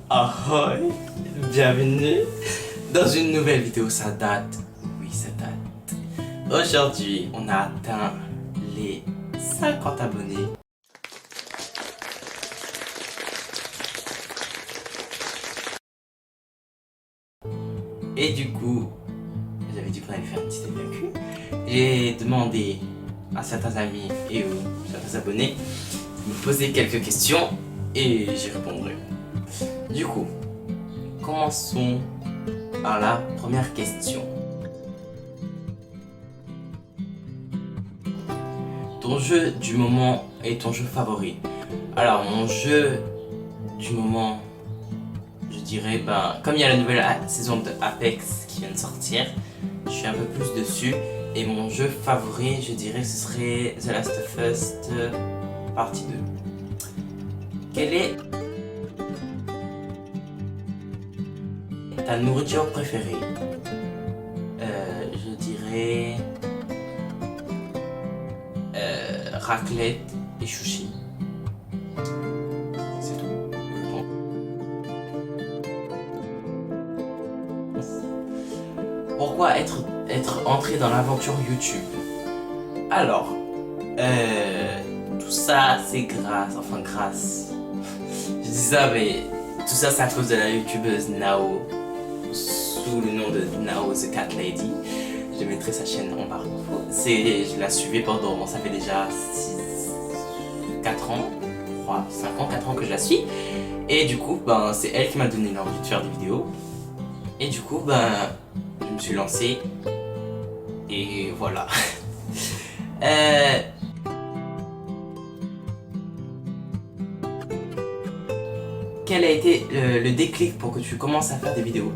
Ahoy! Bienvenue dans une nouvelle vidéo, ça date. Oui, ça date. Aujourd'hui, on a atteint les 50 abonnés. Et du coup, j'avais dit qu'on allait faire une petite FAQ. J'ai demandé à certains amis et ou certains abonnés de me poser quelques questions et j'y répondrai. Du coup, commençons par la première question. Ton jeu du moment est ton jeu favori? Alors, mon jeu du moment, je dirais, comme il y a la nouvelle saison de Apex qui vient de sortir, je suis un peu plus dessus. Et mon jeu favori, je dirais, ce serait The Last of Us partie 2. Quelle est ta nourriture préférée? Je dirais raclette et sushi. C'est tout. Pourquoi être entré dans l'aventure YouTube? Alors, tout ça c'est grâce. Je dis ça, mais tout ça c'est à cause de la youtubeuse Nao, sous le nom de Nao the Cat Lady. Je mettrai sa chaîne en barre. Je la suivais pendant, ça fait déjà 4 ans, 4 ans que je la suis. Et du coup, c'est elle qui m'a donné l'envie de faire des vidéos. Et du coup, je me suis lancé. Et voilà. Quel a été le déclic pour que tu commences à faire des vidéos?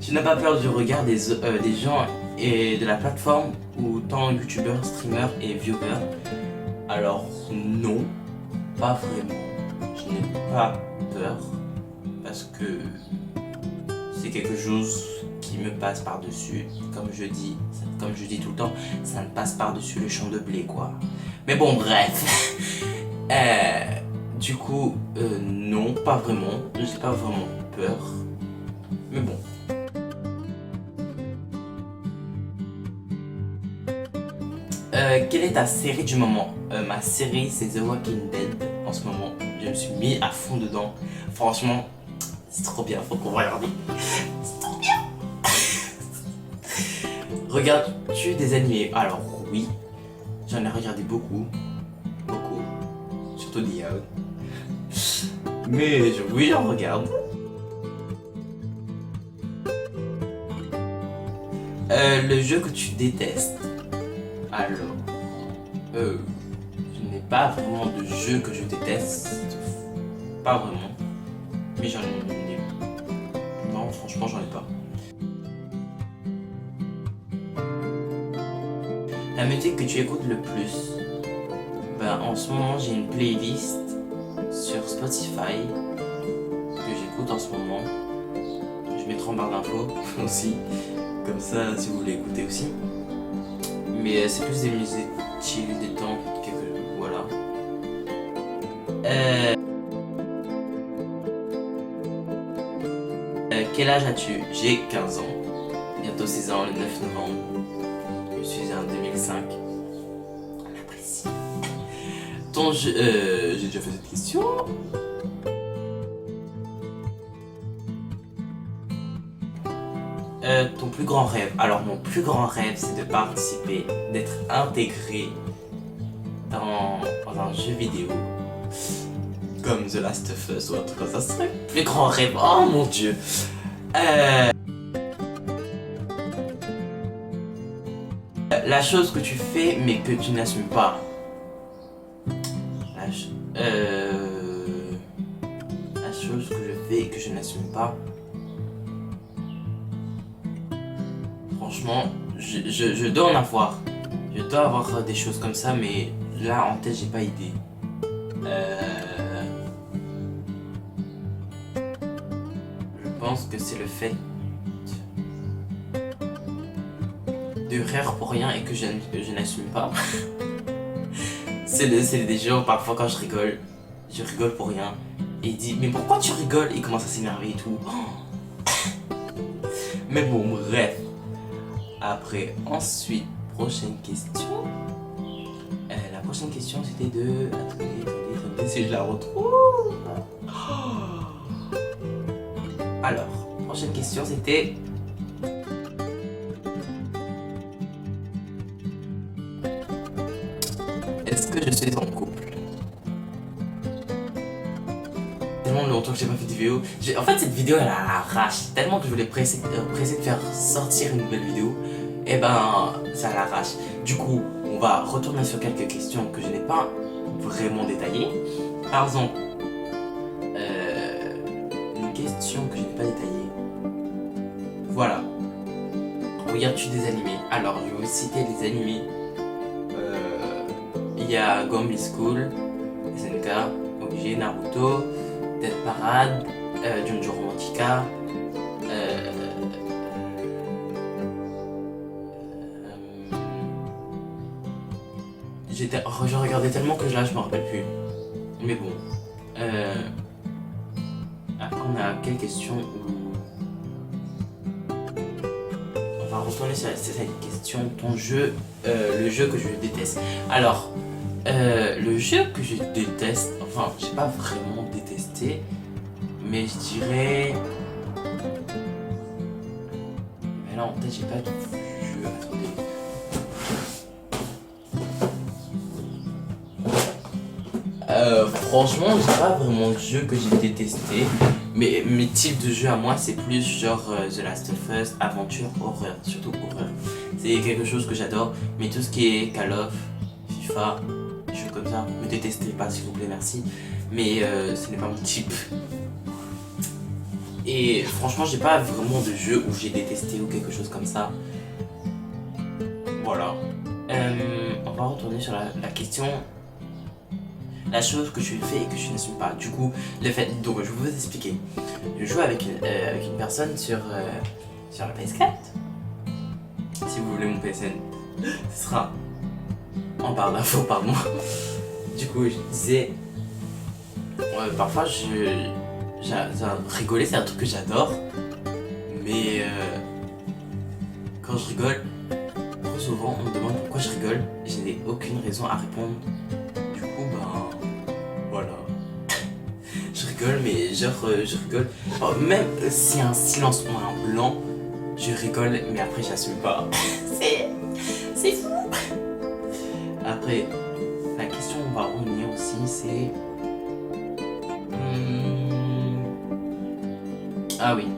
Je n'ai pas peur du regard des gens et de la plateforme, ou tant youtubeurs, streamers et viewers. Alors non, pas vraiment. Je n'ai pas peur parce que c'est quelque chose qui me passe par-dessus. Comme je dis tout le temps, ça ne passe par-dessus le champ de blé, quoi. Mais bon, bref. Du coup, non, pas vraiment. J'ai pas vraiment peur. Mais bon. Quelle est ta série du moment? Ma série, c'est The Walking Dead en ce moment. Je me suis mis à fond dedans. Franchement, c'est trop bien, faut qu'on regarde. C'est trop bien. Regardes-tu des animés? Alors oui, j'en ai regardé beaucoup. Surtout The Out. Mais oui, j'en regarde. Le jeu que tu détestes? Alors, je n'ai pas vraiment de jeu que je déteste. Pas vraiment. Mais j'en ai... Non, franchement, j'en ai pas. La musique que tu écoutes le plus? En ce moment, j'ai une playlist sur Spotify que j'écoute en ce moment. Je mettrai en barre d'infos aussi. Comme ça, si vous voulez écouter aussi. Mais c'est plus des musiques chill, détente, voilà. Quel âge as-tu? J'ai 15 ans. Bientôt 6 ans, le 9 novembre. Je suis en 2005. On apprécie. Ton jeu... j'ai déjà fait cette question. Ton plus grand rêve? Alors mon plus grand rêve, c'est de participer, d'être intégré dans un jeu vidéo comme The Last of Us ou un truc comme ça. Ce serait le plus grand rêve. Oh mon dieu. La chose que tu fais mais que tu n'assumes pas. La chose que je fais et que je n'assume pas. Franchement, je dois en avoir. Je dois avoir des choses comme ça, mais là en tête j'ai pas idée. Je pense que c'est le fait de rire pour rien et que je n'assume pas. C'est des jours parfois quand je rigole, je rigole pour rien. Et il dit, mais pourquoi tu rigoles? Il commence à s'énerver et tout. Mais bon, bref. Après, ensuite, prochaine question. La prochaine question, c'était de... Attendez, si je la retrouve. Alors, prochaine question, c'était... Est-ce que je suis en couple? Tellement longtemps que j'ai pas fait de vidéo. En fait, cette vidéo, elle arrache. Tellement que je voulais presser de faire sortir une nouvelle vidéo. Et ben, ça l'arrache. Du coup, on va retourner sur quelques questions que je n'ai pas vraiment détaillées. Par exemple, une question que je n'ai pas détaillée. Voilà. Regardes-tu des animés? Alors, je vais vous citer les animés. Il y a Gombi School, SNK, Obligé, Naruto, Death Parade, Junjo Romantica, je regardais tellement que là je me rappelle plus. Mais bon. Après on a quelle question où... On va retourner sur cette question. Ton jeu, le jeu que je déteste. Alors, le jeu que je déteste, enfin, j'ai pas vraiment détesté, mais je dirais. Mais là en tête, j'ai pas de jeu. Attendez. Franchement, j'ai pas vraiment de jeu que j'ai détesté, mais mes types de jeux à moi, c'est plus genre The Last of Us, aventure, horreur, surtout horreur. C'est quelque chose que j'adore, mais tout ce qui est Call of, FIFA, des jeux comme ça, me détestez pas s'il vous plaît, merci. Mais ce n'est pas mon type. Et franchement, j'ai pas vraiment de jeu où j'ai détesté ou quelque chose comme ça. Voilà. On va retourner sur la question. La chose que je fais et que je n'assume pas. Du coup, le fait. Donc, je vais vous expliquer. Je joue avec une personne sur la PS4. Si vous voulez mon PSN, ce sera en barre d'infos, pardon. Du coup, je disais. Parfois, rigoler, c'est un truc que j'adore. Mais quand je rigole, trop souvent, on me demande pourquoi je rigole. Je n'ai aucune raison à répondre. Du coup, voilà. Je rigole, mais genre, je rigole. Oh, même s'il y a un silence ou un blanc, je rigole, mais après, j'assume pas. C'est fou. Après, la question où on va revenir aussi, c'est... Ah oui,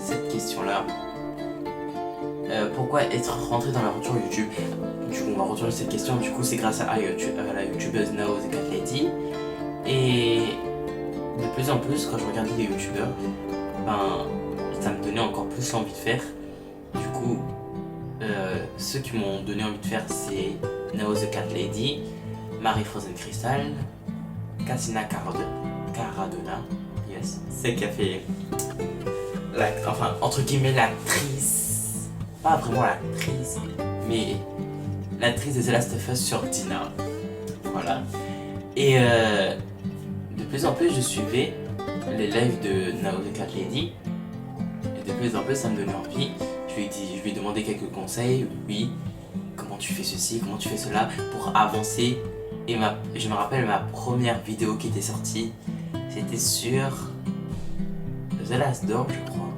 cette question-là. Pourquoi être rentré dans l'aventure YouTube? Du coup, on va retourner cette question. Du coup, c'est grâce à la youtubeuse Now the Cat Lady. Et de plus en plus, quand je regardais les youtubeurs, ça me donnait encore plus envie de faire. Du coup, ceux qui m'ont donné envie de faire, c'est Now the Cat Lady, Marie Frozen Crystal, Cassina Caradona, yes, c'est qui a fait entre guillemets l'actrice, pas vraiment l'actrice, mais l'actrice de The Last of Us sur Dina. Voilà. Et de plus en plus, je suivais les lives de Now the Cat Lady. Et de plus en plus, ça me donnait envie. Je lui ai demandé quelques conseils. Oui, comment tu fais ceci, comment tu fais cela pour avancer. Et je me rappelle ma première vidéo qui était sortie, c'était sur The Last Door, je crois.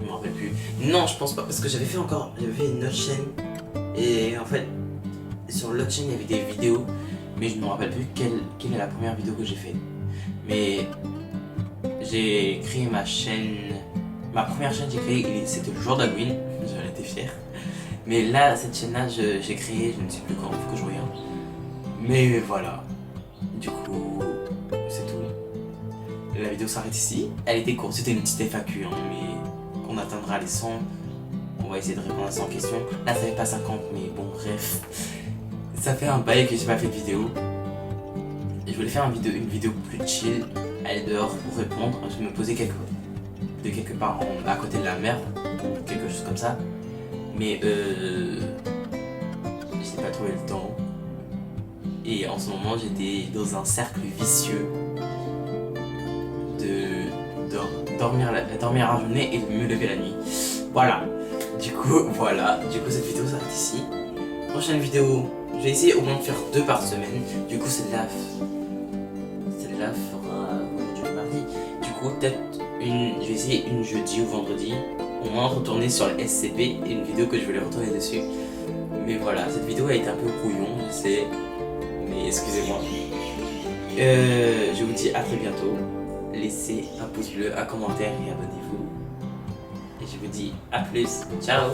Je me rappelle plus. Non, je pense pas, parce que j'avais fait une autre chaîne. Et en fait, sur l'autre chaîne, il y avait des vidéos, mais je ne me rappelle plus quelle est la première vidéo que j'ai faite. Mais j'ai créé ma chaîne. Ma première chaîne, j'ai créé, c'était le jour d'Halloween. J'en étais fier. Mais là, cette chaîne-là, j'ai créé, je ne sais plus quand, faut que je regarde. Mais voilà. Du coup, c'est tout. La vidéo s'arrête ici. Elle était courte, c'était une petite FAQ, hein, mais on atteindra les 100. On va essayer de répondre à 100 questions. Là, ça fait pas 50, mais bon, bref. Ça fait un bail que j'ai pas fait de vidéo. Et je voulais faire une vidéo plus chill, aller dehors pour répondre. Je me posais quelque part à côté de la mer, ou quelque chose comme ça. Mais j'ai pas trouvé le temps. Et en ce moment, j'étais dans un cercle vicieux de dormir la journée et de me lever la nuit. Voilà. Du coup, cette vidéo s'arrête ici. Prochaine vidéo, je vais essayer au moins de faire 2 par semaine. Du coup, celle-là fera vendredi ou mardi. Du coup, peut-être je vais essayer une jeudi ou vendredi. Au moins retourner sur le SCP et une vidéo que je voulais retourner dessus. Mais voilà, cette vidéo a été un peu brouillon, je sais. Mais excusez-moi. Je vous dis à très bientôt. Laissez un pouce bleu, un commentaire et abonnez-vous. Et je vous dis à plus. Ciao.